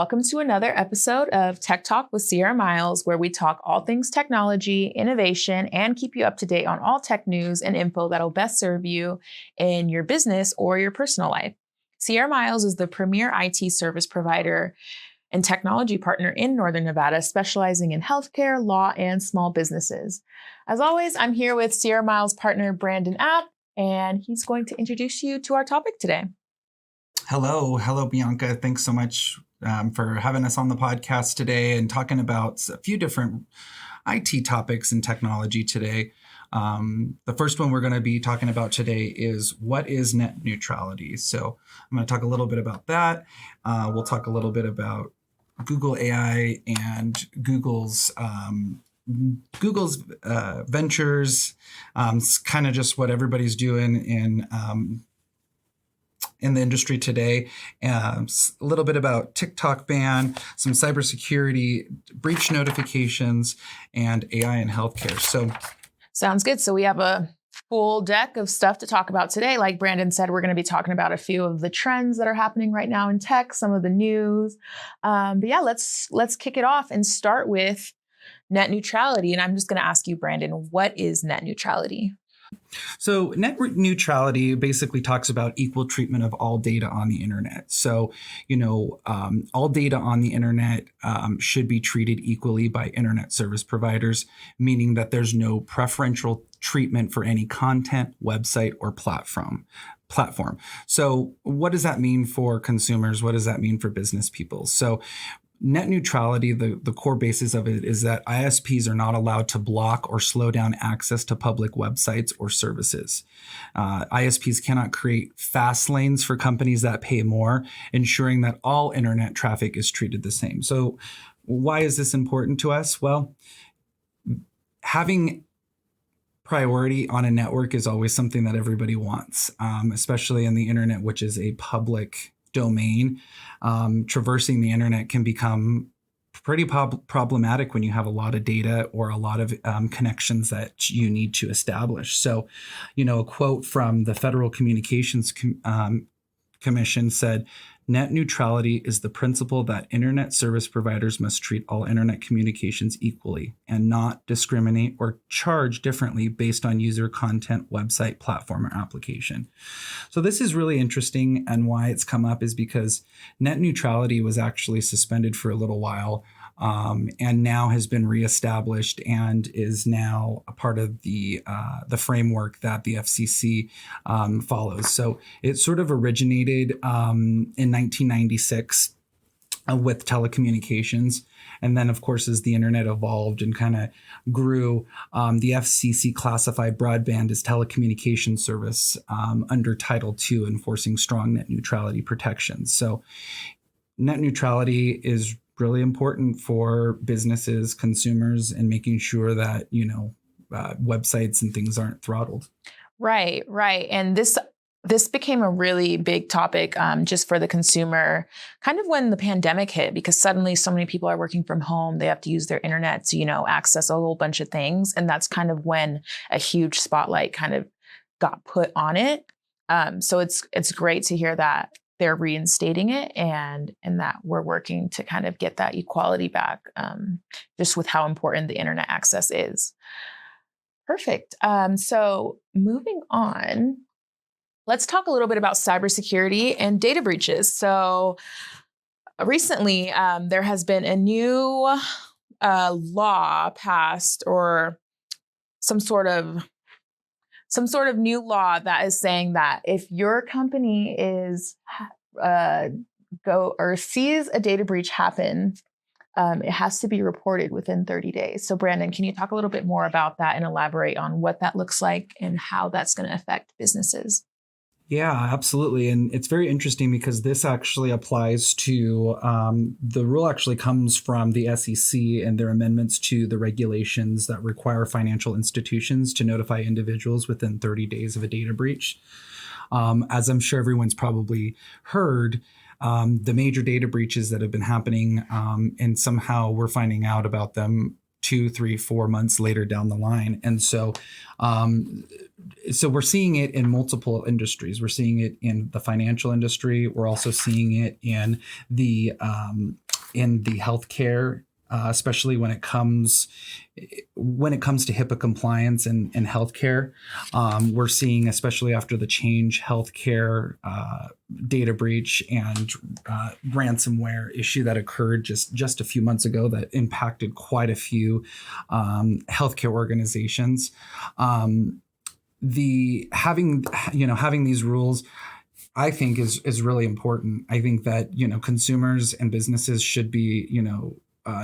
Welcome to another episode of Tech Talk with Sierra Miles, where we talk all things technology, innovation, and keep you up to date on all tech news and info that'll best serve you in your business or your personal life. Sierra Miles is the premier IT service provider and technology partner in Northern Nevada, specializing in healthcare, law, and small businesses. As always, I'm here with Sierra Miles partner Brandon, and he's going to introduce you to our topic today. Hello, Bianca. Thanks so much for having us on the podcast today and talking about a few different IT topics and technology today. The first one we're going to be talking about today is what is net neutrality. So I'm going to talk a little bit about that. We'll talk a little bit about Google AI and Google's ventures, kind of just what everybody's doing in the industry today, a little bit about TikTok ban, some cybersecurity breach notifications, and AI in healthcare. So, sounds good. So we have a full deck of stuff to talk about today. Like Brandon said, we're going to be talking about a few of the trends that are happening right now in tech, some of the news. But yeah, let's kick it off and start with net neutrality. And I'm just going to ask you, Brandon, what is net neutrality? So net neutrality basically talks about equal treatment of all data on the internet. So, all data on the internet should be treated equally by internet service providers, meaning that there's no preferential treatment for any content, website, or platform. So what does that mean for consumers? What does that mean for business people? So net neutrality, the core basis of it is that ISPs are not allowed to block or slow down access to public websites or services. ISPs cannot create fast lanes for companies that pay more, ensuring that all internet traffic is treated the same. So why is this important to us? Well, having priority on a network is always something that everybody wants, especially in the internet, which is a public domain. Traversing the internet can become pretty problematic when you have a lot of data or a lot of connections that you need to establish. So, a quote from the Federal Communications Commission said, "Net neutrality is the principle that internet service providers must treat all internet communications equally and not discriminate or charge differently based on user content, website, platform, or application." So this is really interesting, and why it's come up is because net neutrality was actually suspended for a little while, and now has been reestablished and is now a part of the framework that the FCC follows. So it sort of originated in 1996 with telecommunications. And then, of course, as the internet evolved and kind of grew, the FCC classified broadband as telecommunication service under Title II, enforcing strong net neutrality protections. So net neutrality is really important for businesses, consumers, and making sure that, websites and things aren't throttled. Right. And this became a really big topic just for the consumer kind of when the pandemic hit, because suddenly so many people are working from home. They have to use their internet to, access a whole bunch of things. And that's kind of when a huge spotlight kind of got put on it. So it's great to hear that they're reinstating it and that we're working to kind of get that equality back, just with how important the internet access is. Perfect. So moving on, let's talk a little bit about cybersecurity and data breaches. So recently, there has been a new law passed, or some sort of new law that is saying that if your company is sees a data breach happen, it has to be reported within 30 days. So Brandon, can you talk a little bit more about that and elaborate on what that looks like and how that's going to affect businesses? Yeah, absolutely. And it's very interesting because this actually applies to, the rule actually comes from the SEC and their amendments to the regulations that require financial institutions to notify individuals within 30 days of a data breach. As I'm sure everyone's probably heard, the major data breaches that have been happening, and somehow we're finding out about them 2, 3, 4 months later down the line. And so so we're seeing it in multiple industries. We're seeing it in the financial industry. We're also seeing it in the healthcare, especially when it comes to HIPAA compliance and healthcare. We're seeing, especially after the Change Healthcare data breach and ransomware issue that occurred just a few months ago, that impacted quite a few healthcare organizations. Having these rules, I think, is really important. I think that consumers and businesses should be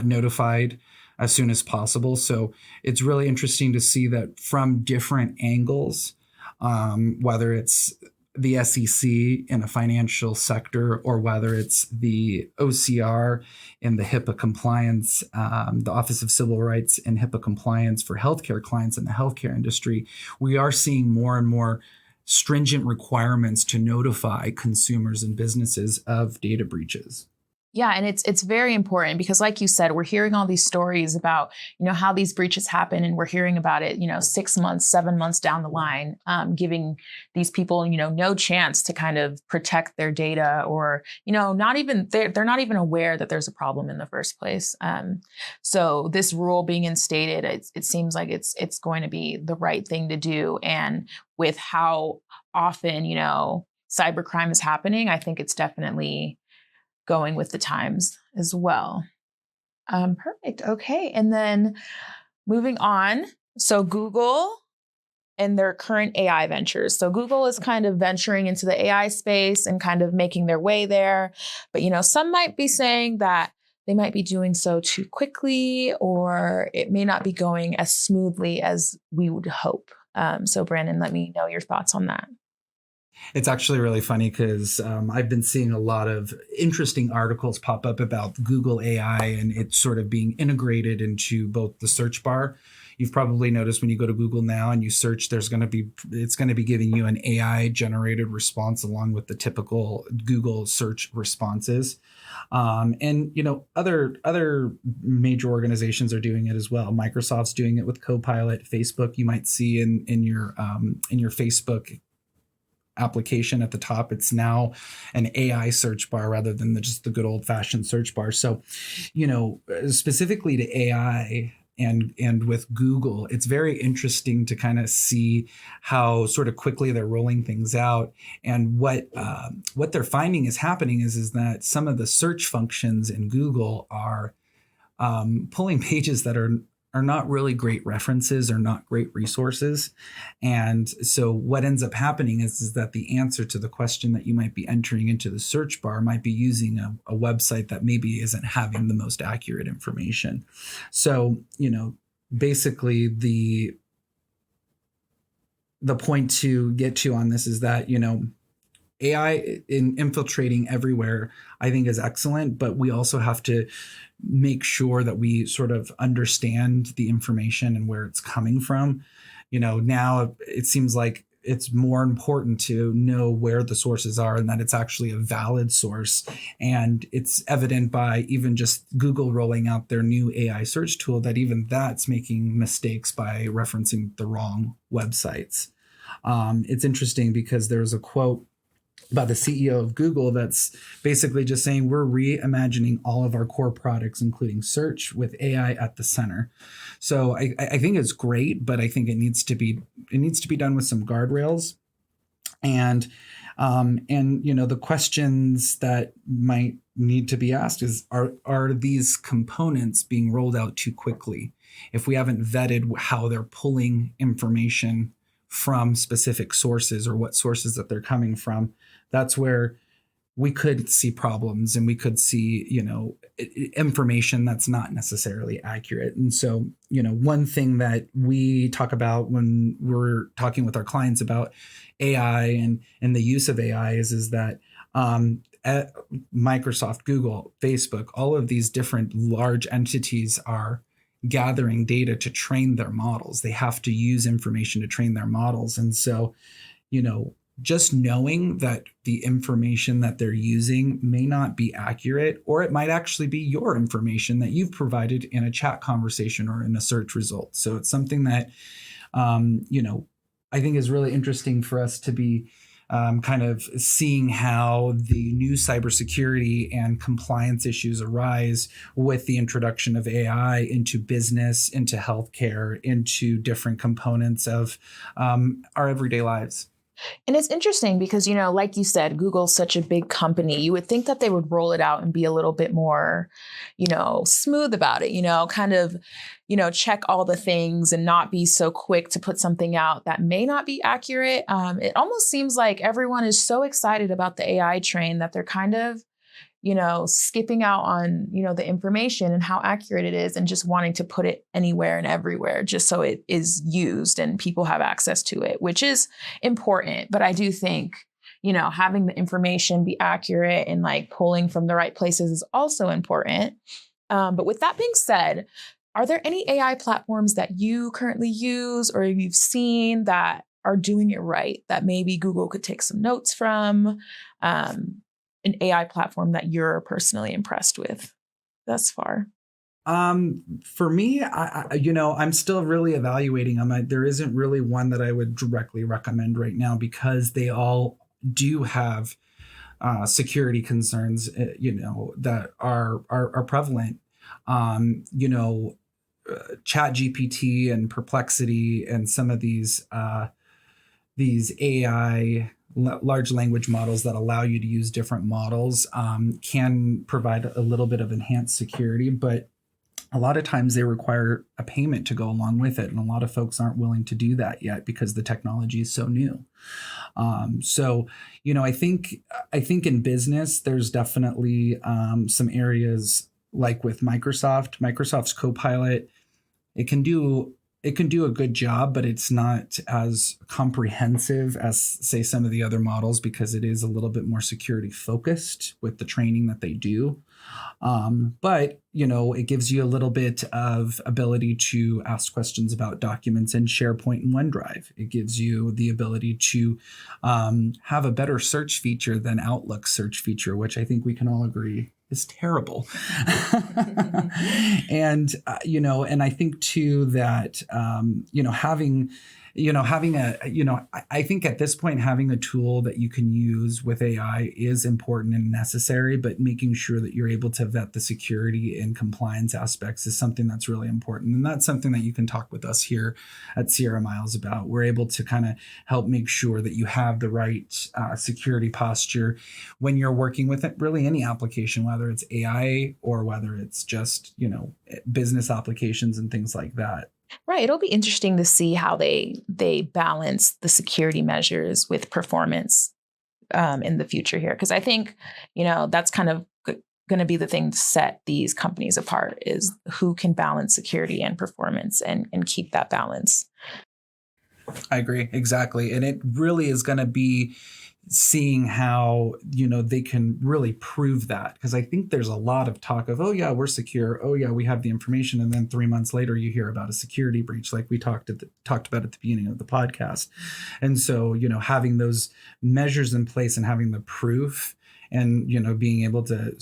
notified as soon as possible. So it's really interesting to see that from different angles, whether it's the SEC in a financial sector, or whether it's the OCR in the HIPAA compliance, the Office of Civil Rights and HIPAA compliance for healthcare clients in the healthcare industry, we are seeing more and more stringent requirements to notify consumers and businesses of data breaches. Yeah, and it's very important because, like you said, we're hearing all these stories about how these breaches happen, and we're hearing about it 6 months, 7 months down the line, giving these people no chance to kind of protect their data, or not even they're not even aware that there's a problem in the first place. So this rule being instated, it seems like it's going to be the right thing to do, and with how often cybercrime is happening, I think it's definitely going with the times as well. Perfect. Okay. And then moving on. So Google and their current AI ventures. So Google is kind of venturing into the AI space and kind of making their way there. But, some might be saying that they might be doing so too quickly, or it may not be going as smoothly as we would hope. So Brandon, let me know your thoughts on that. It's actually really funny because I've been seeing a lot of interesting articles pop up about Google AI and it sort of being integrated into both the search bar. You've probably noticed when you go to Google now and you search, it's going to be giving you an AI generated response along with the typical Google search responses. And other major organizations are doing it as well. Microsoft's doing it with Copilot. Facebook, you might see in your Facebook application at the top, it's now an AI search bar rather than just the good old fashioned search bar. So, specifically to AI and with Google, it's very interesting to kind of see how sort of quickly they're rolling things out. And what they're finding is happening is that some of the search functions in Google are pulling pages that are not really great references or not great resources. And so what ends up happening is that the answer to the question that you might be entering into the search bar might be using a website that maybe isn't having the most accurate information. So, basically the point to get to on this is that, AI in infiltrating everywhere, I think, is excellent, but we also have to make sure that we sort of understand the information and where it's coming from. Now it seems like it's more important to know where the sources are and that it's actually a valid source. And it's evident by even just Google rolling out their new AI search tool that even that's making mistakes by referencing the wrong websites. It's interesting because there's a quote about the CEO of Google that's basically just saying we're reimagining all of our core products, including search, with AI at the center. So I think it's great, but I think it needs to be done with some guardrails. And the questions that might need to be asked is, are these components being rolled out too quickly? If we haven't vetted how they're pulling information from specific sources or what sources that they're coming from, that's where we could see problems and we could see, information that's not necessarily accurate. And so, one thing that we talk about when we're talking with our clients about AI and the use of AI is that at Microsoft, Google, Facebook, all of these different large entities are gathering data to train their models. They have to use information to train their models. And so, just knowing that the information that they're using may not be accurate, or it might actually be your information that you've provided in a chat conversation or in a search result. So it's something that, I think is really interesting for us to be kind of seeing how the new cybersecurity and compliance issues arise with the introduction of AI into business, into healthcare, into different components of our everyday lives. And it's interesting because, like you said, Google's such a big company. You would think that they would roll it out and be a little bit more, smooth about it, kind of, check all the things and not be so quick to put something out that may not be accurate. It almost seems like everyone is so excited about the AI train that they're kind of, skipping out on, the information and how accurate it is and just wanting to put it anywhere and everywhere just so it is used and people have access to it, which is important. But I do think, having the information be accurate and like pulling from the right places is also important. But with that being said, are there any AI platforms that you currently use or you've seen that are doing it right that maybe Google could take some notes from? An AI platform that you're personally impressed with thus far? For me, I'm still really evaluating them. There isn't really one that I would directly recommend right now because they all do have security concerns, that are prevalent. Chat GPT and Perplexity and some of these AI large language models that allow you to use different models can provide a little bit of enhanced security, but a lot of times they require a payment to go along with it. And a lot of folks aren't willing to do that yet because the technology is so new. I think in business, there's definitely some areas like with Microsoft's Copilot. It can do a good job, but it's not as comprehensive as, say, some of the other models because it is a little bit more security focused with the training that they do. But it gives you a little bit of ability to ask questions about documents in SharePoint and OneDrive. It gives you the ability to have a better search feature than Outlook's search feature, which I think we can all agree is terrible. And I think too that I think at this point having a tool that you can use with AI is important and necessary, but making sure that you're able to vet the security and compliance aspects is something that's really important. And that's something that you can talk with us here at Sierra Miles about. We're able to kind of help make sure that you have the right security posture when you're working with really any application, whether it's AI or whether it's just, business applications and things like that. Right. It'll be interesting to see how they balance the security measures with performance in the future here. Because I think, that's kind of going to be the thing to set these companies apart is who can balance security and performance and keep that balance. I agree. Exactly. And it really is going to be seeing how, they can really prove that. Because I think there's a lot of talk of, oh, yeah, we're secure. Oh, yeah, we have the information. And then 3 months later, you hear about a security breach like we talked about at the beginning of the podcast. And so, having those measures in place and having the proof and, being able to,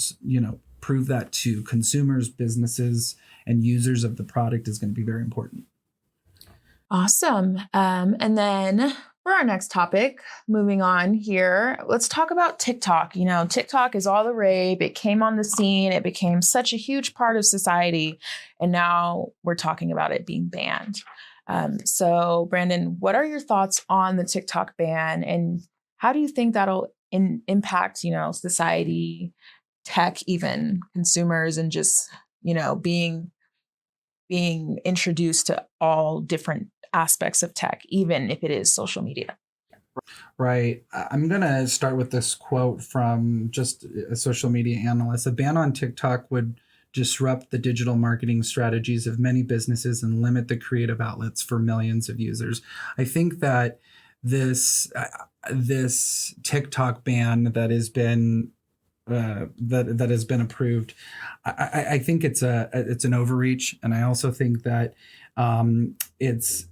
prove that to consumers, businesses, and users of the product is going to be very important. Awesome. And then for our next topic, moving on here, let's talk about TikTok. TikTok is all the rage. It came on the scene. It became such a huge part of society. And now we're talking about it being banned. So Brandon, what are your thoughts on the TikTok ban? And how do you think that'll impact, society, tech, even consumers, and just, being introduced to all different aspects of tech, even if it is social media? Right. I'm going to start with this quote from just a social media analyst. A ban on TikTok would disrupt the digital marketing strategies of many businesses and limit the creative outlets for millions of users. I think that this TikTok ban that has been that has been approved, I think it's an overreach, and I also think that it's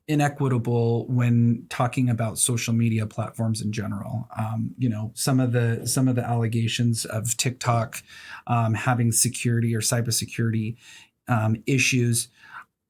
inequitable when talking about social media platforms in general. Some of the allegations of TikTok having security or cybersecurity issues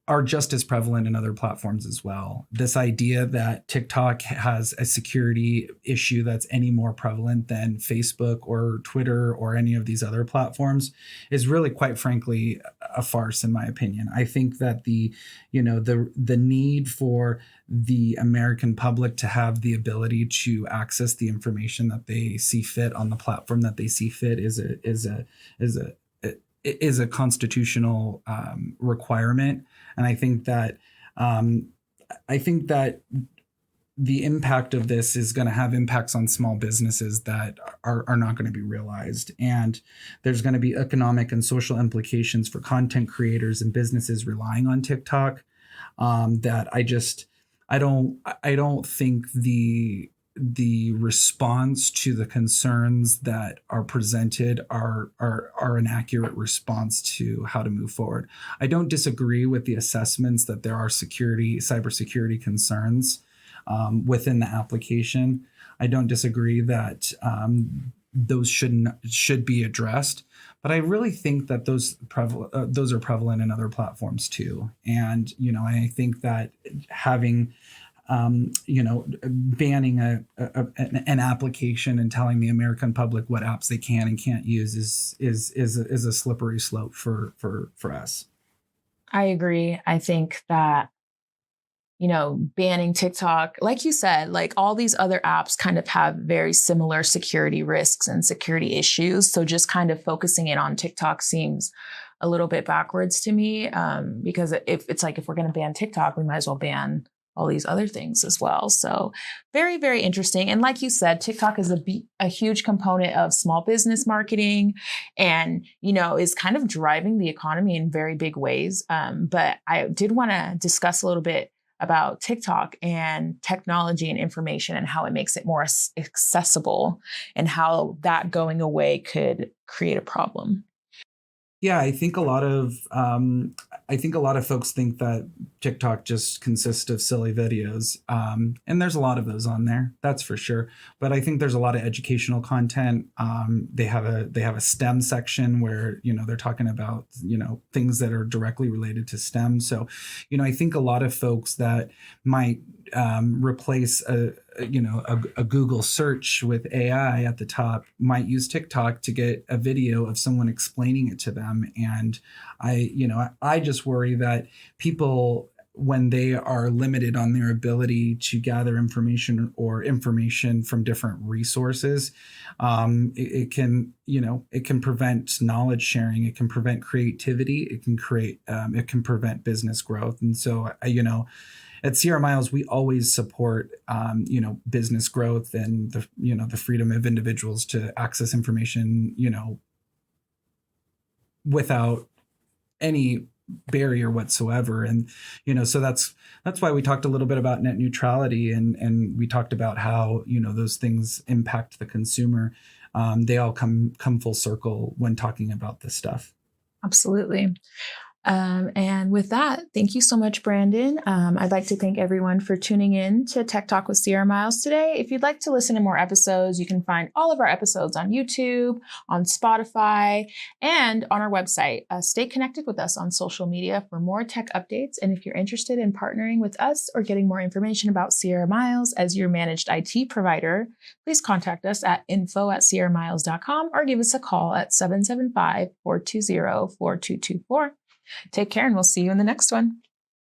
are just as prevalent in other platforms as well. This idea that TikTok has a security issue that's any more prevalent than Facebook or Twitter or any of these other platforms is really, quite frankly, a farce, in my opinion. I think that the need for the American public to have the ability to access the information that they see fit on the platform that they see fit is a constitutional requirement. And I think that the impact of this is going to have impacts on small businesses that are not going to be realized. And there's going to be economic and social implications for content creators and businesses relying on TikTok. That I don't think the response to the concerns that are presented are an accurate response to how to move forward. I don't disagree with the assessments that there are cybersecurity concerns within the application. I don't disagree that those should be addressed, but I really think that those are prevalent in other platforms too. And I think that having banning an application and telling the American public what apps they can and can't use is a slippery slope for us. I agree. I think that, banning TikTok, like you said, like all these other apps kind of have very similar security risks and security issues. So just kind of focusing in on TikTok seems a little bit backwards to me, because if we're going to ban TikTok, we might as well ban all these other things as well. So very, very interesting. And like you said, TikTok is a huge component of small business marketing and, is kind of driving the economy in very big ways. But I did want to discuss a little bit about TikTok and technology and information and how it makes it more accessible and how that going away could create a problem. Yeah, I think a lot of folks think that TikTok just consists of silly videos, and there's a lot of those on there, that's for sure. But I think there's a lot of educational content. They have a STEM section where they're talking about things that are directly related to STEM. So, I think a lot of folks that might replace a Google search with AI at the top might use TikTok to get a video of someone explaining it to them. And I just worry that people, when they are limited on their ability to gather information from different resources, it can prevent knowledge sharing. It can prevent creativity. It can prevent business growth. And so, at Sierra Miles, we always support, business growth and the freedom of individuals to access information, without any barrier whatsoever. And, so that's why we talked a little bit about net neutrality and we talked about how, those things impact the consumer. They all come full circle when talking about this stuff. Absolutely. And with that, thank you so much, Brandon. I'd like to thank everyone for tuning in to Tech Talk with Sierra Miles today. If you'd like to listen to more episodes, you can find all of our episodes on YouTube, on Spotify, and on our website. Stay connected with us on social media for more tech updates. And if you're interested in partnering with us or getting more information about Sierra Miles as your managed IT provider, please contact us at info@sierramiles.com or give us a call at 775-420-4224. Take care, and we'll see you in the next one.